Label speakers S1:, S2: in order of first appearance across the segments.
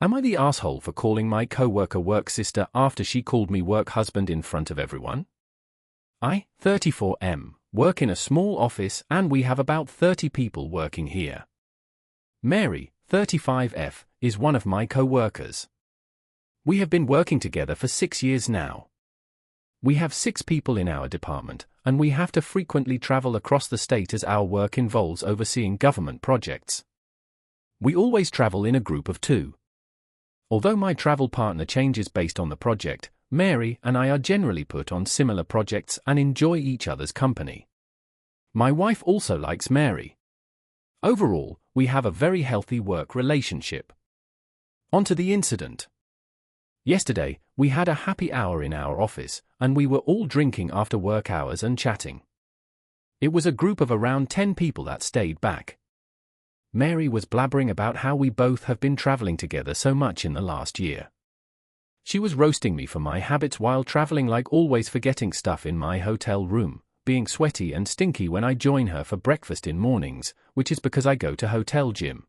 S1: Am I the asshole for calling my coworker work sister after she called me work husband in front of everyone? I, 34M, work in a small office and we have about 30 people working here. Mary, 35F, is one of my coworkers. We have been working together for 6 years now. We have 6 people in our department, and we have to frequently travel across the state as our work involves overseeing government projects. We always travel in a group of 2. Although my travel partner changes based on the project, Mary and I are generally put on similar projects and enjoy each other's company. My wife also likes Mary. Overall, we have a very healthy work relationship. On to the incident. Yesterday, we had a happy hour in our office, and we were all drinking after work hours and chatting. It was a group of around 10 people that stayed back. Mary was blabbering about how we both have been traveling together so much in the last year. She was roasting me for my habits while traveling, like always forgetting stuff in my hotel room, being sweaty and stinky when I join her for breakfast in mornings, which is because I go to hotel gym.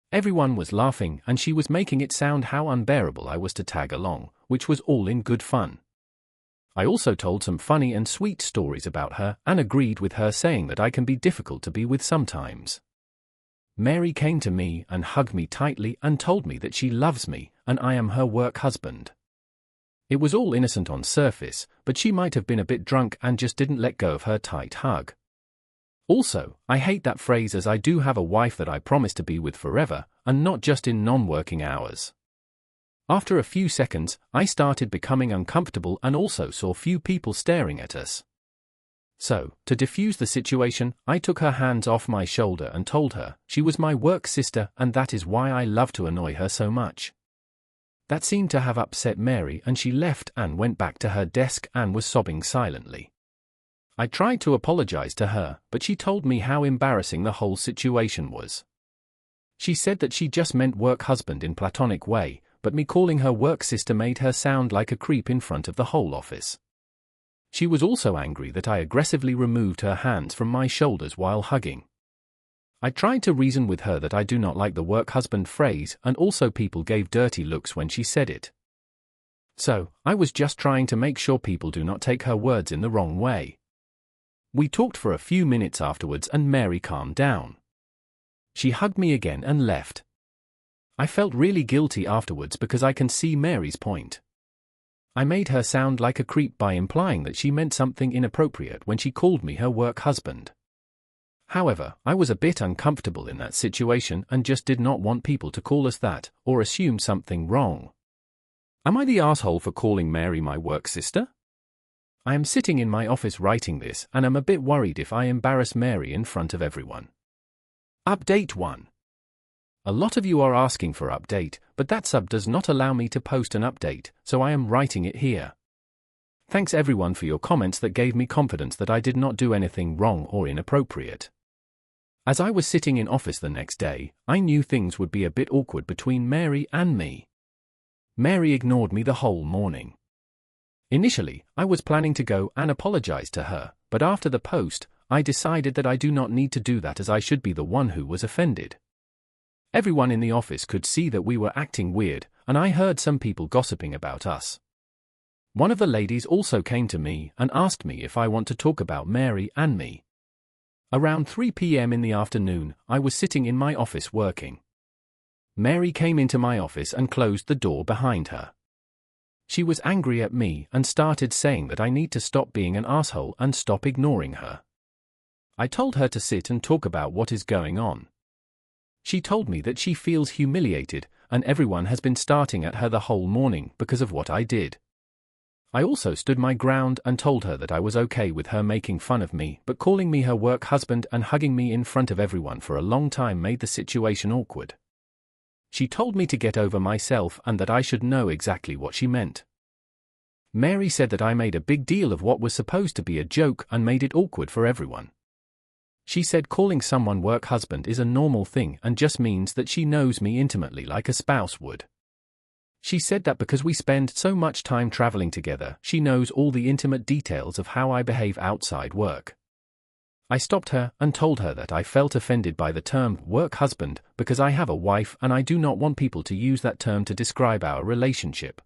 S1: Everyone was laughing and she was making it sound how unbearable I was to tag along, which was all in good fun. I also told some funny and sweet stories about her and agreed with her saying that I can be difficult to be with sometimes. Mary came to me and hugged me tightly and told me that she loves me and I am her work husband. It was all innocent on surface, but she might have been a bit drunk and just didn't let go of her tight hug. Also, I hate that phrase, as I do have a wife that I promise to be with forever, and not just in non-working hours. After a few seconds, I started becoming uncomfortable and also saw few people staring at us. So, to defuse the situation, I took her hands off my shoulder and told her she was my work sister and that is why I love to annoy her so much. That seemed to have upset Mary and she left and went back to her desk and was sobbing silently. I tried to apologize to her, but she told me how embarrassing the whole situation was. She said that she just meant work husband in platonic way, but me calling her work sister made her sound like a creep in front of the whole office. She was also angry that I aggressively removed her hands from my shoulders while hugging. I tried to reason with her that I do not like the work husband phrase, and also people gave dirty looks when she said it. So, I was just trying to make sure people do not take her words in the wrong way. We talked for a few minutes afterwards and Mary calmed down. She hugged me again and left. I felt really guilty afterwards because I can see Mary's point. I made her sound like a creep by implying that she meant something inappropriate when she called me her work husband. However, I was a bit uncomfortable in that situation and just did not want people to call us that, or assume something wrong. Am I the asshole for calling Mary my work sister? I am sitting in my office writing this and am a bit worried if I embarrass Mary in front of everyone. Update 1. A lot of you are asking for update, but that sub does not allow me to post an update, so I am writing it here. Thanks everyone for your comments that gave me confidence that I did not do anything wrong or inappropriate. As I was sitting in office the next day, I knew things would be a bit awkward between Mary and me. Mary ignored me the whole morning. Initially, I was planning to go and apologize to her, but after the post, I decided that I do not need to do that as I should be the one who was offended. Everyone in the office could see that we were acting weird, and I heard some people gossiping about us. One of the ladies also came to me and asked me if I want to talk about Mary and me. Around 3 p.m. in the afternoon, I was sitting in my office working. Mary came into my office and closed the door behind her. She was angry at me and started saying that I need to stop being an asshole and stop ignoring her. I told her to sit and talk about what is going on. She told me that she feels humiliated and everyone has been starting at her the whole morning because of what I did. I also stood my ground and told her that I was okay with her making fun of me, but calling me her work husband and hugging me in front of everyone for a long time made the situation awkward. She told me to get over myself and that I should know exactly what she meant. Mary said that I made a big deal of what was supposed to be a joke and made it awkward for everyone. She said calling someone work husband is a normal thing and just means that she knows me intimately like a spouse would. She said that because we spend so much time traveling together, she knows all the intimate details of how I behave outside work. I stopped her and told her that I felt offended by the term work husband because I have a wife and I do not want people to use that term to describe our relationship.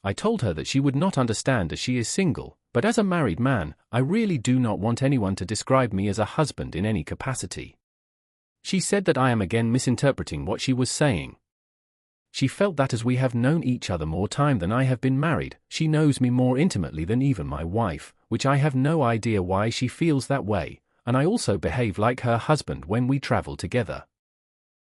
S1: I told her that she would not understand as she is single, but as a married man, I really do not want anyone to describe me as a husband in any capacity. She said that I am again misinterpreting what she was saying. She felt that as we have known each other more time than I have been married, she knows me more intimately than even my wife, which I have no idea why she feels that way, and I also behave like her husband when we travel together.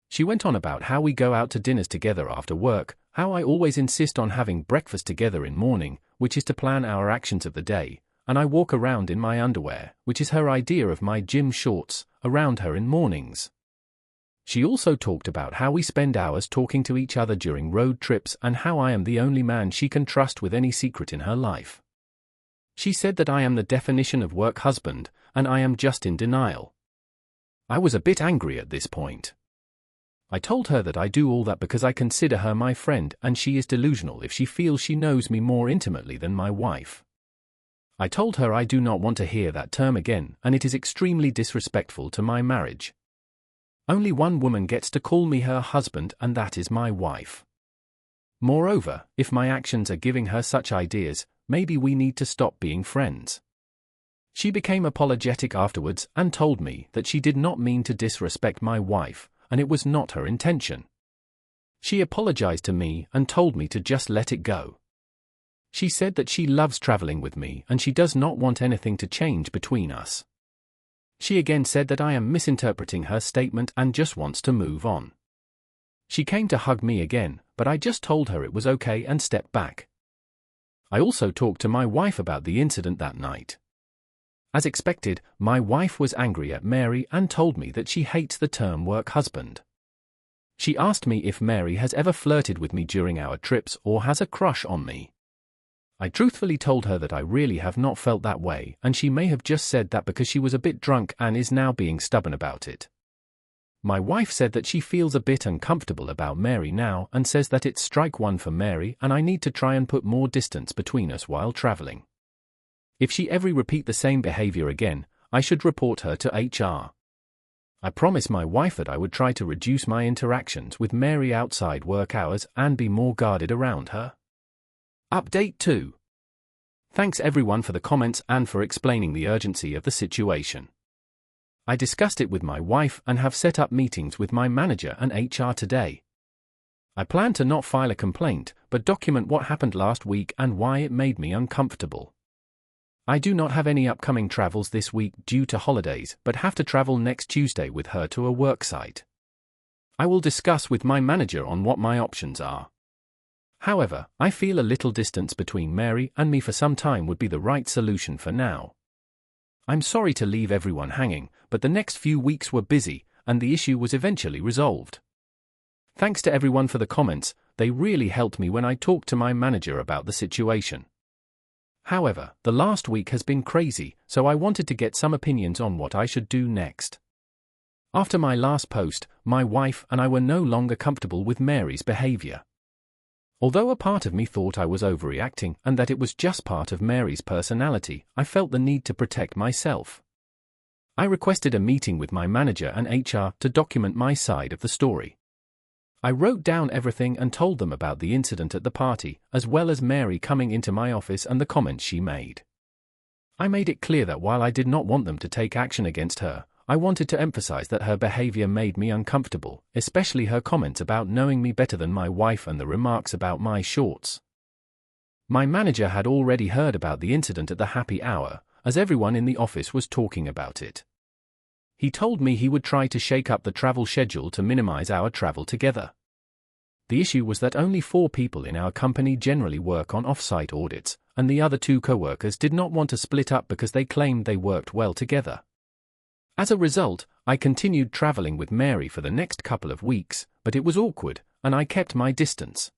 S1: She went on about how we go out to dinners together after work, how I always insist on having breakfast together in morning, which is to plan our actions of the day, and I walk around in my underwear, which is her idea of my gym shorts, around her in mornings. She also talked about how we spend hours talking to each other during road trips and how I am the only man she can trust with any secret in her life. She said that I am the definition of work husband, and I am just in denial. I was a bit angry at this point. I told her that I do all that because I consider her my friend and she is delusional if she feels she knows me more intimately than my wife. I told her I do not want to hear that term again and it is extremely disrespectful to my marriage. Only one woman gets to call me her husband and that is my wife. Moreover, if my actions are giving her such ideas, maybe we need to stop being friends. She became apologetic afterwards and told me that she did not mean to disrespect my wife, and it was not her intention. She apologized to me and told me to just let it go. She said that she loves traveling with me and she does not want anything to change between us. She again said that I am misinterpreting her statement and just wants to move on. She came to hug me again, but I just told her it was okay and stepped back. I also talked to my wife about the incident that night. As expected, my wife was angry at Mary and told me that she hates the term work husband. She asked me if Mary has ever flirted with me during our trips or has a crush on me. I truthfully told her that I really have not felt that way and she may have just said that because she was a bit drunk and is now being stubborn about it. My wife said that she feels a bit uncomfortable about Mary now and says that it's strike one for Mary and I need to try and put more distance between us while traveling. If she ever repeat the same behavior again, I should report her to HR. I promised my wife that I would try to reduce my interactions with Mary outside work hours and be more guarded around her. Update 2. Thanks everyone for the comments and for explaining the urgency of the situation. I discussed it with my wife and have set up meetings with my manager and HR today. I plan to not file a complaint, but document what happened last week and why it made me uncomfortable. I do not have any upcoming travels this week due to holidays, but have to travel next Tuesday with her to a work site. I will discuss with my manager on what my options are. However, I feel a little distance between Mary and me for some time would be the right solution for now. I'm sorry to leave everyone hanging, but the next few weeks were busy, and the issue was eventually resolved. Thanks to everyone for the comments, they really helped me when I talked to my manager about the situation. However, the last week has been crazy, so I wanted to get some opinions on what I should do next. After my last post, my wife and I were no longer comfortable with Mary's behavior. Although a part of me thought I was overreacting and that it was just part of Mary's personality, I felt the need to protect myself. I requested a meeting with my manager and HR to document my side of the story. I wrote down everything and told them about the incident at the party, as well as Mary coming into my office and the comments she made. I made it clear that while I did not want them to take action against her, I wanted to emphasize that her behavior made me uncomfortable, especially her comments about knowing me better than my wife and the remarks about my shorts. My manager had already heard about the incident at the happy hour, as everyone in the office was talking about it. He told me he would try to shake up the travel schedule to minimize our travel together. The issue was that only 4 people in our company generally work on off-site audits, and the other 2 coworkers did not want to split up because they claimed they worked well together. As a result, I continued traveling with Mary for the next couple of weeks, but it was awkward, and I kept my distance.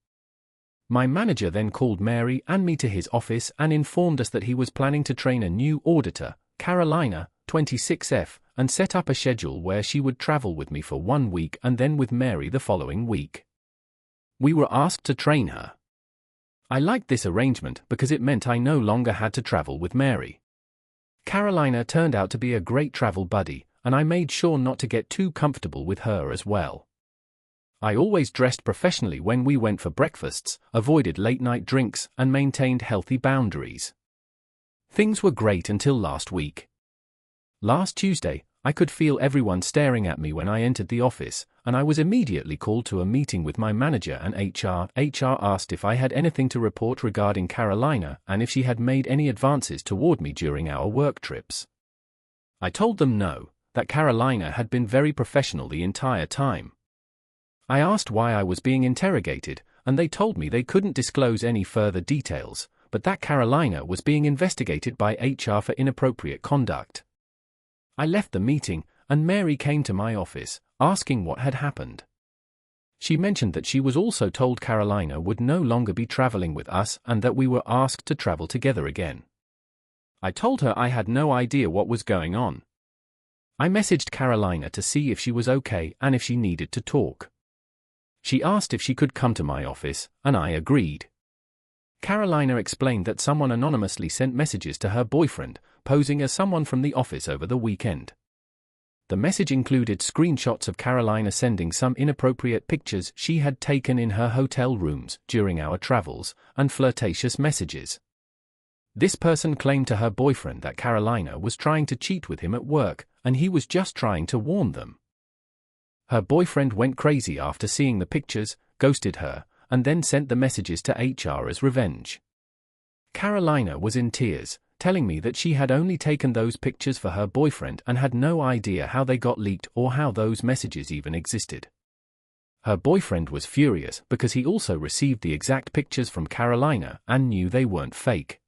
S1: My manager then called Mary and me to his office and informed us that he was planning to train a new auditor, Carolina, 26F, and set up a schedule where she would travel with me for 1 week and then with Mary the following week. We were asked to train her. I liked this arrangement because it meant I no longer had to travel with Mary. Carolina turned out to be a great travel buddy, and I made sure not to get too comfortable with her as well. I always dressed professionally when we went for breakfasts, avoided late-night drinks, and maintained healthy boundaries. Things were great until last week. Last Tuesday, I could feel everyone staring at me when I entered the office, and I was immediately called to a meeting with my manager and HR. HR asked if I had anything to report regarding Carolina and if she had made any advances toward me during our work trips. I told them no, that Carolina had been very professional the entire time. I asked why I was being interrogated, and they told me they couldn't disclose any further details, but that Carolina was being investigated by HR for inappropriate conduct. I left the meeting, and Mary came to my office, asking what had happened. She mentioned that she was also told Carolina would no longer be traveling with us and that we were asked to travel together again. I told her I had no idea what was going on. I messaged Carolina to see if she was okay and if she needed to talk. She asked if she could come to my office, and I agreed. Carolina explained that someone anonymously sent messages to her boyfriend, posing as someone from the office over the weekend. The message included screenshots of Carolina sending some inappropriate pictures she had taken in her hotel rooms during our travels, and flirtatious messages. This person claimed to her boyfriend that Carolina was trying to cheat with him at work, and he was just trying to warn them. Her boyfriend went crazy after seeing the pictures, ghosted her, and then sent the messages to HR as revenge. Carolina was in tears, telling me that she had only taken those pictures for her boyfriend and had no idea how they got leaked or how those messages even existed. Her boyfriend was furious because he also received the exact pictures from Carolina and knew they weren't fake.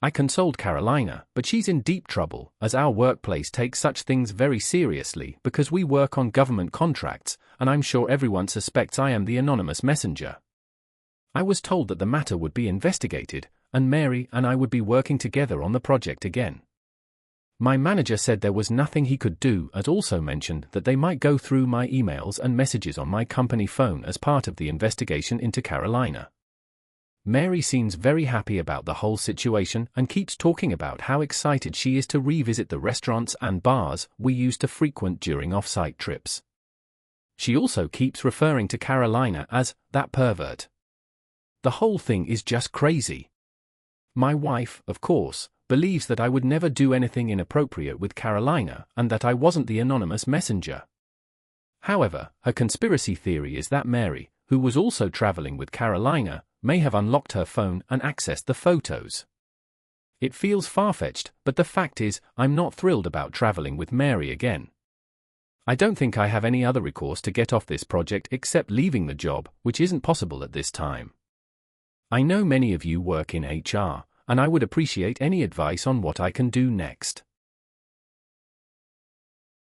S1: I consoled Carolina, but she's in deep trouble, as our workplace takes such things very seriously because we work on government contracts, and I'm sure everyone suspects I am the anonymous messenger. I was told that the matter would be investigated, and Mary and I would be working together on the project again. My manager said there was nothing he could do, and also mentioned that they might go through my emails and messages on my company phone as part of the investigation into Carolina. Mary seems very happy about the whole situation and keeps talking about how excited she is to revisit the restaurants and bars we used to frequent during off-site trips. She also keeps referring to Carolina as that pervert. The whole thing is just crazy. My wife, of course, believes that I would never do anything inappropriate with Carolina and that I wasn't the anonymous messenger. However, her conspiracy theory is that Mary, who was also traveling with Carolina, may have unlocked her phone and accessed the photos. It feels far-fetched, but the fact is, I'm not thrilled about traveling with Mary again. I don't think I have any other recourse to get off this project except leaving the job, which isn't possible at this time. I know many of you work in HR, and I would appreciate any advice on what I can do next.